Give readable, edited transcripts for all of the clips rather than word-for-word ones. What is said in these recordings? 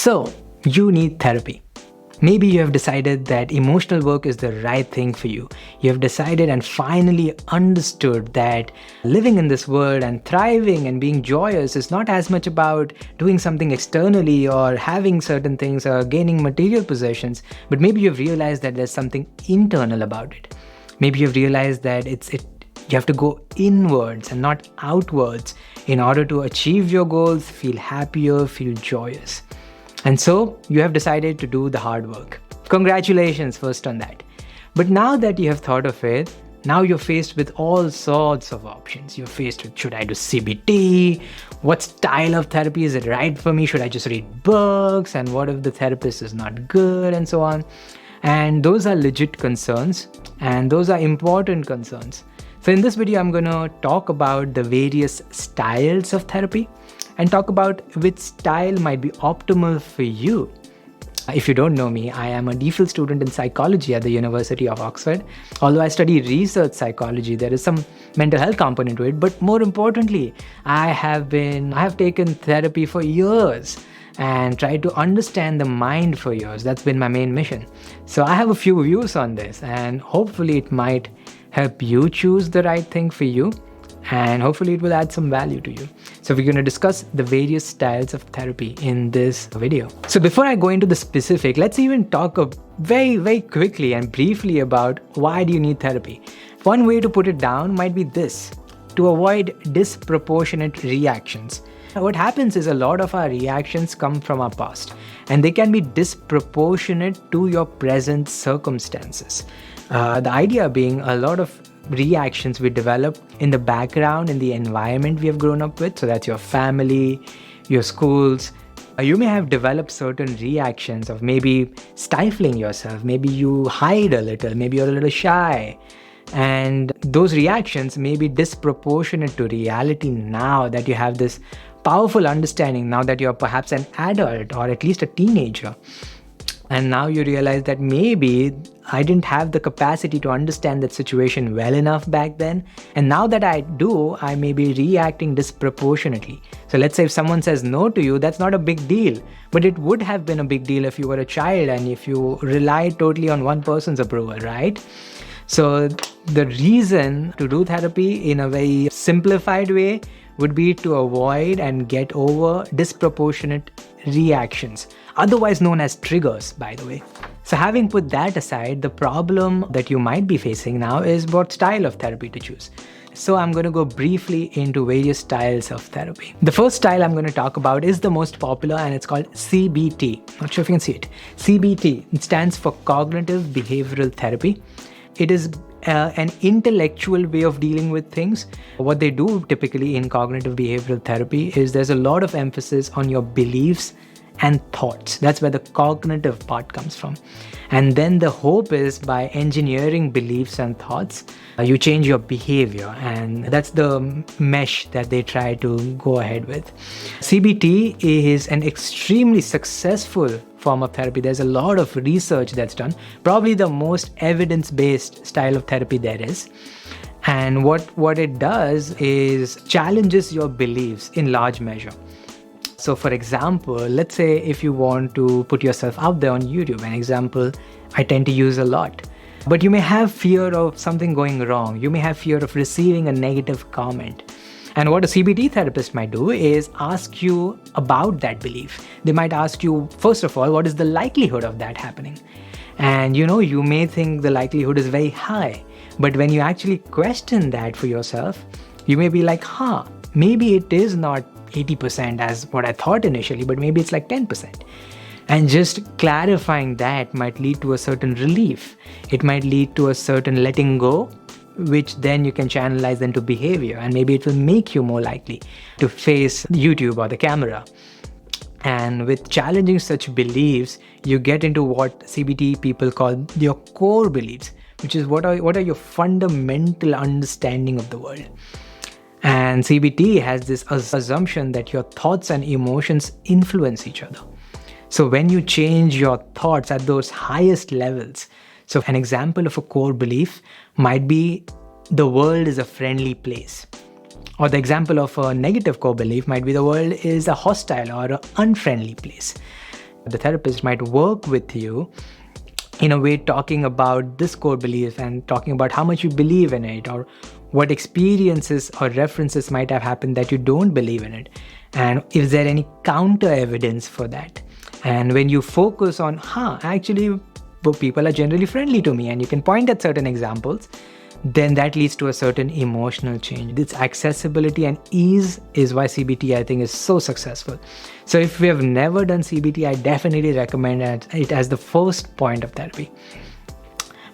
So, you need therapy. Maybe you have decided that emotional work is the right thing for you. You have decided and finally understood that living in this world and thriving and being joyous is not as much about doing something externally or having certain things or gaining material possessions, but maybe you've realized that there's something internal about it. Maybe you've realized that you have to go inwards and not outwards in order to achieve your goals, feel happier, feel joyous. And so you have decided to do the hard work. Congratulations first on that. But now that you have thought of it, now you're faced with all sorts of options. You're faced with, should I do CBT? What style of therapy is it right for me? Should I just read books? And what if the therapist is not good? And so on. And those are legit concerns. And those are important concerns. So in this video, I'm going to talk about the various styles of therapy and talk about which style might be optimal for you. If you don't know me, I am a DPhil student in psychology at the University of Oxford. Although I study research psychology, there is some mental health component to it. But more importantly, I have taken therapy for years and tried to understand the mind for years. That's been my main mission. So I have a few views on this, and hopefully it might help you choose the right thing for you, and hopefully it will add some value to you. So we're going to discuss the various styles of therapy in this video. So before I go into the specific, let's even talk very quickly and briefly about why do you need therapy. One way to put it down might be this: to avoid disproportionate reactions. What happens is a lot of our reactions come from our past, and they can be disproportionate to your present circumstances. The idea being a lot of reactions we develop in the background, in the environment we have grown up with. So that's your family, your schools. You may have developed certain reactions of maybe stifling yourself. Maybe you hide a little, maybe you're a little shy. And those reactions may be disproportionate to reality now that you have this powerful understanding, now that you're perhaps an adult or at least a teenager. And now you realize that maybe I didn't have the capacity to understand that situation well enough back then. And now that I do, I may be reacting disproportionately. So let's say if someone says no to you, that's not a big deal. But it would have been a big deal if you were a child and if you relied totally on one person's approval, right? So the reason to do therapy in a very simplified way would be to avoid and get over disproportionate reactions, otherwise known as triggers, by the way. So having put that aside, the problem that you might be facing now is what style of therapy to choose. So I'm going to go briefly into various styles of therapy. The first style I'm going to talk about is the most popular, and it's called CBT. Not sure if you can see it. CBT, it stands for Cognitive Behavioral Therapy. It is an intellectual way of dealing with things. What they do typically in cognitive behavioral therapy is there's a lot of emphasis on your beliefs and thoughts. That's where the cognitive part comes from. And then the hope is by engineering beliefs and thoughts, you change your behavior. And that's the mesh that they try to go ahead with. CBT is an extremely successful form of therapy. There's a lot of research that's done, probably the most evidence-based style of therapy there is. And what it does is challenges your beliefs in large measure. So for example, let's say if you want to put yourself out there on YouTube, an example I tend to use a lot. But you may have fear of something going wrong. You may have fear of receiving a negative comment. And what a CBT therapist might do is ask you about that belief. They might ask you, first of all, what is the likelihood of that happening? And you may think the likelihood is very high. But when you actually question that for yourself, you may be like, maybe it is not 80% as what I thought initially, but maybe it's like 10%. And just clarifying that might lead to a certain relief. It might lead to a certain letting go, which then you can channelize into behavior, and maybe it will make you more likely to face YouTube or the camera. And with challenging such beliefs, you get into what CBT people call your core beliefs, which is what are your fundamental understanding of the world. And CBT has this assumption that your thoughts and emotions influence each other. So when you change your thoughts at those highest levels, so an example of a core belief might be the world is a friendly place. Or the example of a negative core belief might be the world is a hostile or an unfriendly place. The therapist might work with you in a way, talking about this core belief and talking about how much you believe in it, or what experiences or references might have happened that you don't believe in it, and is there any counter evidence for that. And when you focus on, actually people are generally friendly to me, and you can point at certain examples, then that leads to a certain emotional change. This accessibility and ease is why CBT, I think, is so successful. So if we have never done CBT, I definitely recommend it as the first point of therapy.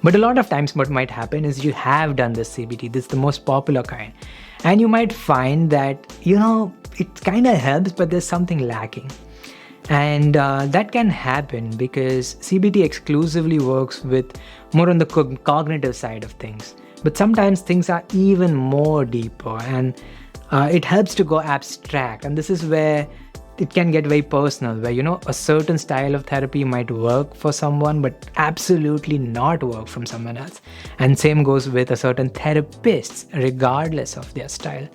But a lot of times what might happen is you have done this CBT, this is the most popular kind, and you might find that, it kind of helps, but there's something lacking. And that can happen because CBT exclusively works with more on the cognitive side of things. But sometimes things are even more deeper, and it helps to go abstract. And this is where it can get very personal, where, a certain style of therapy might work for someone, but absolutely not work from someone else. And same goes with a certain therapists, regardless of their style.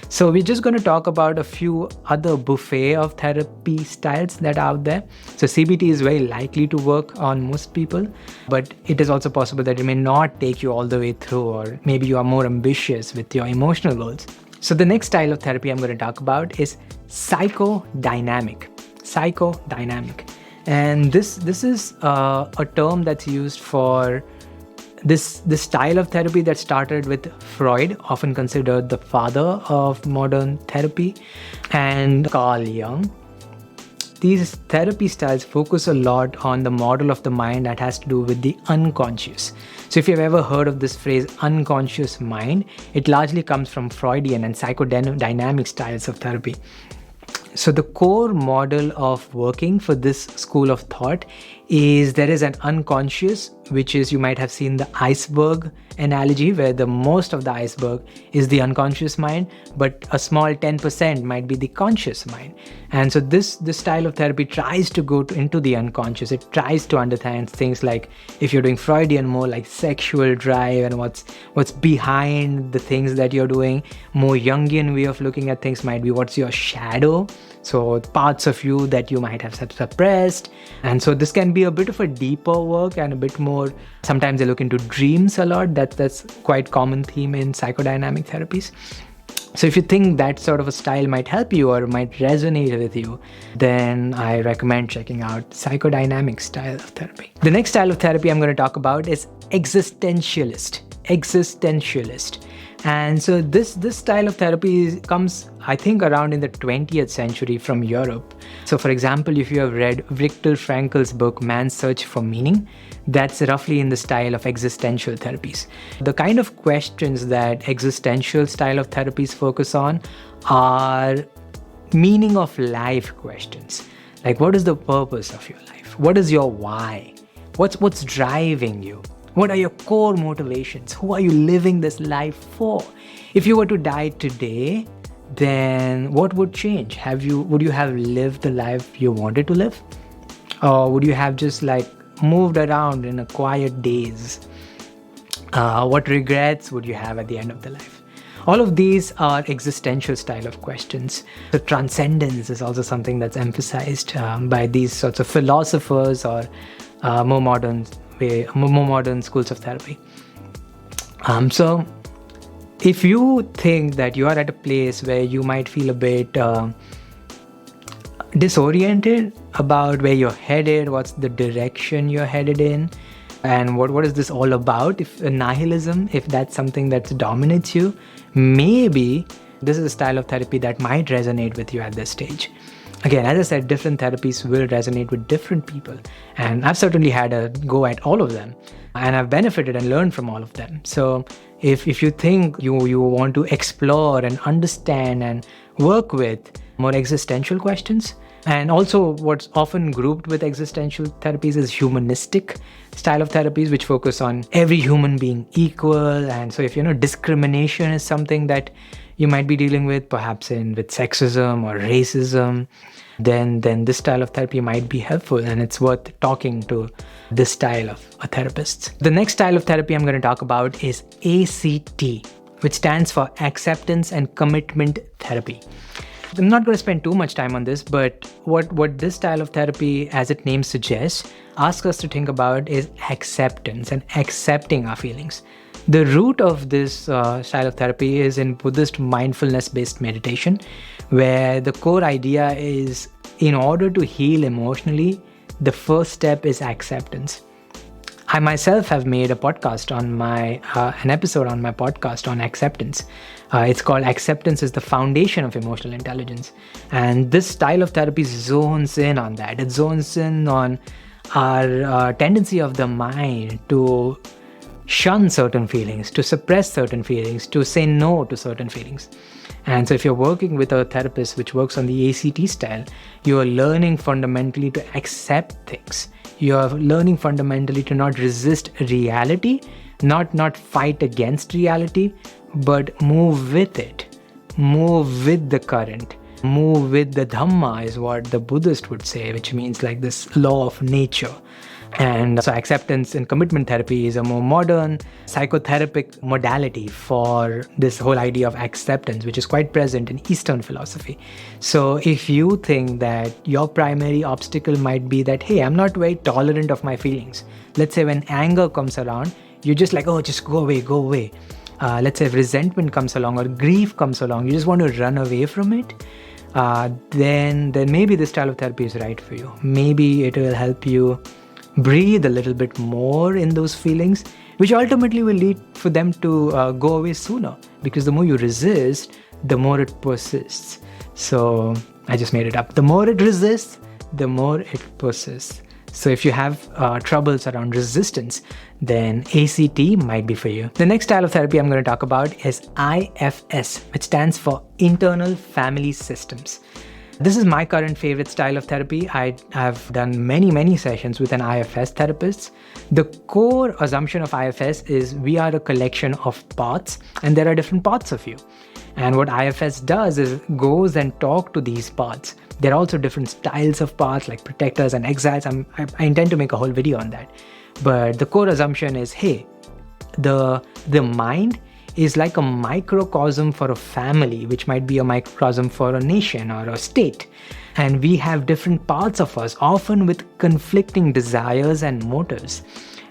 So we're just going to talk about a few other buffet of therapy styles that are out there. So CBT is very likely to work on most people, but it is also possible that it may not take you all the way through, or maybe you are more ambitious with your emotional goals. So the next style of therapy I'm going to talk about is psychodynamic. Psychodynamic. And this is a term that's used for this style of therapy that started with Freud, often considered the father of modern therapy, and Carl Jung. These therapy styles focus a lot on the model of the mind that has to do with the unconscious. So if you've ever heard of this phrase, unconscious mind, it largely comes from Freudian and psychodynamic styles of therapy. So the core model of working for this school of thought is there is an unconscious, which is, you might have seen the iceberg analogy, where the most of the iceberg is the unconscious mind, but a small 10% might be the conscious mind. And so this style of therapy tries to go into the unconscious. It tries to understand things like, if you're doing Freudian, more like sexual drive and what's behind the things that you're doing. More Jungian way of looking at things might be, what's your shadow? So parts of you that you might have suppressed. And so this can be a bit of a deeper work and a bit more, sometimes they look into dreams a lot. That's quite common theme in psychodynamic therapies. So if you think that sort of a style might help you or might resonate with you, then I recommend checking out psychodynamic style of therapy. The next style of therapy I'm going to talk about is existentialist. And so this style of therapy comes, I think, around in the 20th century from Europe. So for example, if you have read Viktor Frankl's book, Man's Search for Meaning, that's roughly in the style of existential therapies. The kind of questions that existential style of therapies focus on are meaning of life questions. Like, what is the purpose of your life? What is your why? What's driving you? What are your core motivations? Who are you living this life for? If you were to die today, then what would change? Would you have lived the life you wanted to live? Or would you have just moved around in a quiet daze? What regrets would you have at the end of the life? All of these are existential style of questions. So transcendence is also something that's emphasized by these sorts of philosophers or more modern schools of therapy. So if you think that you are at a place where you might feel a bit disoriented about where you're headed, what's the direction you're headed in, and what is this all about, if nihilism, if that's something that dominates you, maybe this is a style of therapy that might resonate with you at this stage. Again, as I said, different therapies will resonate with different people. And I've certainly had a go at all of them. And I've benefited and learned from all of them. So if you think you want to explore and understand and work with more existential questions, and also what's often grouped with existential therapies is humanistic style of therapies, which focus on every human being equal. And so if discrimination is something that you might be dealing with, perhaps with sexism or racism, then this style of therapy might be helpful, and it's worth talking to this style of a therapist. The next style of therapy I'm going to talk about is ACT, which stands for Acceptance and Commitment Therapy. I'm not going to spend too much time on this, but what this style of therapy, as its name suggests, asks us to think about is acceptance and accepting our feelings. The root of this style of therapy is in Buddhist mindfulness-based meditation, where the core idea is, in order to heal emotionally, the first step is acceptance. I myself have made a podcast on an episode on my podcast on acceptance. It's called Acceptance is the Foundation of Emotional Intelligence. And this style of therapy zones in on that. It zones in on our tendency of the mind to shun certain feelings, to suppress certain feelings, to say no to certain feelings. And so if you're working with a therapist which works on the ACT style, you are learning fundamentally to accept things. You are learning fundamentally to not resist reality, not fight against reality, but move with it. Move with the current. Move with the Dhamma is what the Buddhist would say, which means like this law of nature. And so acceptance and commitment therapy is a more modern psychotherapeutic modality for this whole idea of acceptance, which is quite present in Eastern philosophy. So if you think that your primary obstacle might be that, hey, I'm not very tolerant of my feelings. Let's say when anger comes around, you're just like, oh, just go away. Let's say if resentment comes along or grief comes along, you just want to run away from it. Then maybe this style of therapy is right for you. Maybe it will help you breathe a little bit more in those feelings, which ultimately will lead for them to go away sooner, because the more you resist, the more it persists. So I just made it up. The more it resists, the more it persists. So if you have troubles around resistance, then ACT might be for you. The next style of therapy I'm going to talk about is IFS, which stands for Internal Family Systems. This is my current favorite style of therapy. I have done many sessions with an IFS therapist. The core assumption of IFS is we are a collection of parts, and there are different parts of you. And what IFS does is goes and talk to these parts. There are also different styles of parts like protectors and exiles. I intend to make a whole video on that. But the core assumption is, hey, the mind is like a microcosm for a family, which might be a microcosm for a nation or a state. And we have different parts of us, often with conflicting desires and motives.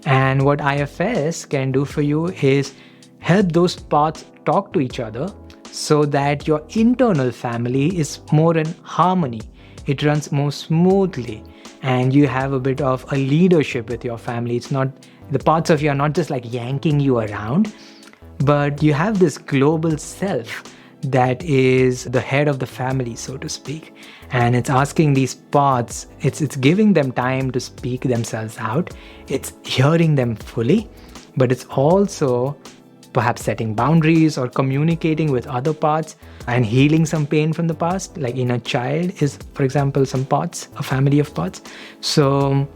And what IFS can do for you is help those parts talk to each other so that your internal family is more in harmony. It runs more smoothly, and you have a bit of a leadership with your family. It's not, the parts of you are not just like yanking you around, but you have this global self that is the head of the family, so to speak. And it's asking these parts, it's giving them time to speak themselves out. It's hearing them fully, but it's also perhaps setting boundaries or communicating with other parts and healing some pain from the past. Like inner child is, for example, some parts, a family of parts. So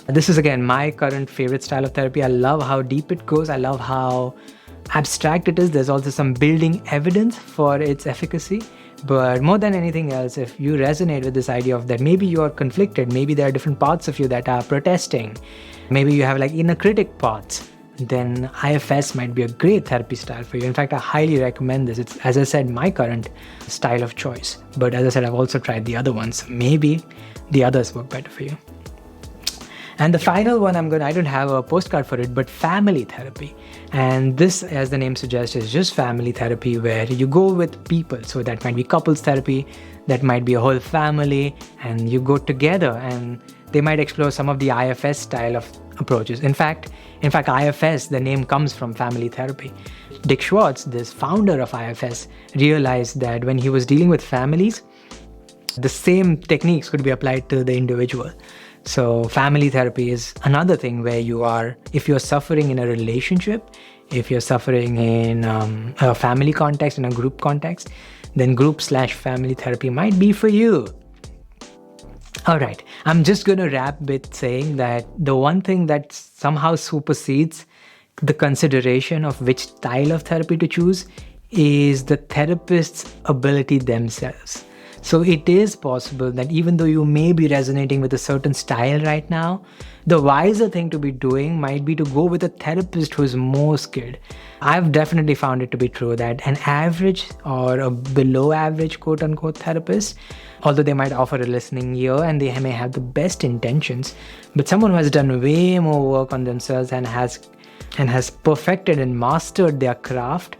this is again my current favorite style of therapy. I love how deep it goes. I love how abstract it is. There's also some building evidence for its efficacy. But more than anything else, if you resonate with this idea of that maybe you are conflicted, maybe there are different parts of you that are protesting, maybe you have like inner critic parts, then IFS might be a great therapy style for you. In fact, I highly recommend this. It's, as I said, my current style of choice. But as I said, I've also tried the other ones. Maybe the others work better for you. And the final one I don't have a postcard for it, but family therapy. And this, as the name suggests, is just family therapy where you go with people. So that might be couples therapy, that might be a whole family, and you go together and they might explore some of the IFS style of approaches. In fact, IFS, the name comes from family therapy. Dick Schwartz, this founder of IFS, realized that when he was dealing with families, the same techniques could be applied to the individual. So family therapy is another thing where you are, if you're suffering in a relationship, if you're suffering in a family context, in a group context, then group/family therapy might be for you. All right, I'm just going to wrap with saying that the one thing that somehow supersedes the consideration of which style of therapy to choose is the therapist's ability themselves. So it is possible that even though you may be resonating with a certain style right now, the wiser thing to be doing might be to go with a therapist who is more skilled. I've definitely found it to be true that an average or a below average quote unquote therapist, although they might offer a listening ear and they may have the best intentions, but someone who has done way more work on themselves and has perfected and mastered their craft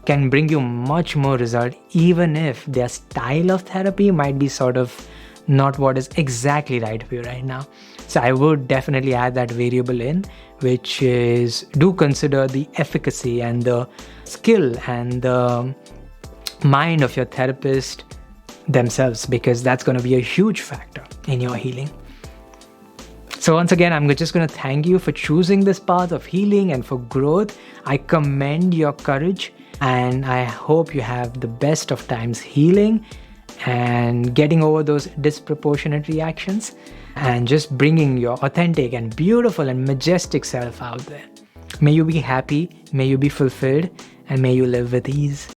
can bring you much more result, even if their style of therapy might be sort of not what is exactly right for you right now. So I would definitely add that variable in, which is do consider the efficacy and the skill and the mind of your therapist themselves, because that's going to be a huge factor in your healing. So once again, I'm just going to thank you for choosing this path of healing and for growth. I commend your courage, and I hope you have the best of times healing and getting over those disproportionate reactions and just bringing your authentic and beautiful and majestic self out there. May you be happy, may you be fulfilled, and may you live with ease.